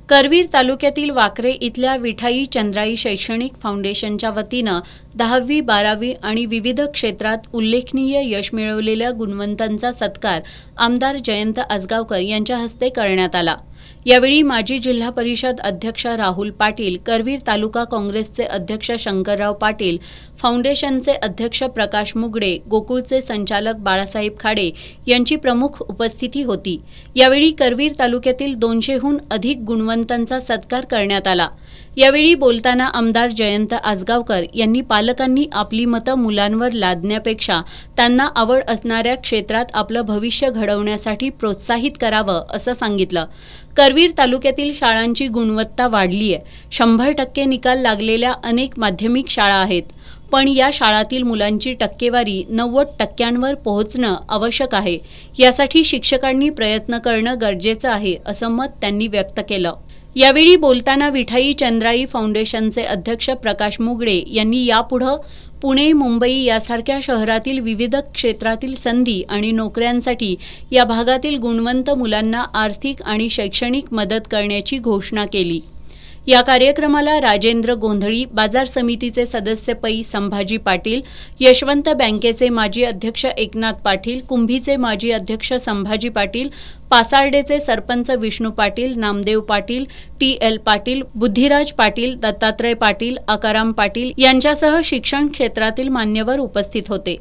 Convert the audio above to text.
करवीर तालुक्यातील वाकरे इथल्या विठाई चंद्राई शैक्षणिक फाउंडेशनच्या वतीनं 10वी, 12वी आणि विविध क्षेत्रात उल्लेखनीय यश मिळवलेल्या गुणवंतांचा सत्कार आमदार जयंत आसगावकर यांच्या हस्ते करण्यात आला। यावेळी माजी जिल्हा परिषद अध्यक्ष राहुल पाटील, करवीर तालुका काँग्रेसचे अध्यक्ष शंकरराव पाटील, फाउंडेशनचे अध्यक्ष प्रकाश मुगडे, गोकुळचे संचालक बाळासाहेब खाडे यांची प्रमुख उपस्थिती होती। यावेळी करवीर तालुक्यातील 200हून अधिक गुणवंतांचा सत्कार करण्यात आला। यावेळी बोलताना आमदार जयंत आसगावकर यांनी पालकांनी आपली मतं मुलांवर लादण्यापेक्षा त्यांना आवड असणाऱ्या क्षेत्रात आपलं भविष्य घडवण्यासाठी प्रोत्साहित करावं असं सांगितलं। करवीर तालुक्यातील शाळांची गुणवत्ता वाढली आहे। 100% निकाल लागलेल्या अनेक माध्यमिक शाळा आहेत, पण या शाळातील मुलांची टक्केवारी 90% पोहोचणं आवश्यक आहे। यासाठी शिक्षकांनी प्रयत्न करणं गरजेचं आहे असं मत त्यांनी व्यक्त केलं। यावेळी बोलताना विठाई चंद्राई फाउंडेशनचे अध्यक्ष प्रकाश मुगडे यांनी यापुढे पुणे, मुंबई यासारख्या शहरातील विविध क्षेत्रातील संधी आणि नोकऱ्यांसाठी या भागातील गुणवंत मुलांना आर्थिक आणि शैक्षणिक मदत करण्याची घोषणा केली। या कार्यक्रमाला राजेंद्र गोंधळी, बाजार समितीचे सदस्य पै संभाजी पाटील, यशवंत बँकेचे माजी अध्यक्ष एकनाथ पाटील, कुंभीचे माजी अध्यक्ष संभाजी पाटील, पासार्डेचे सरपंच विष्णू पाटील, नामदेव पाटील, टी.एल. पाटील, बुद्धिराज पाटील, दत्तात्रय पाटील, आकाराम पाटील यांच्यासह शिक्षण क्षेत्रातील मान्यवर उपस्थित होते।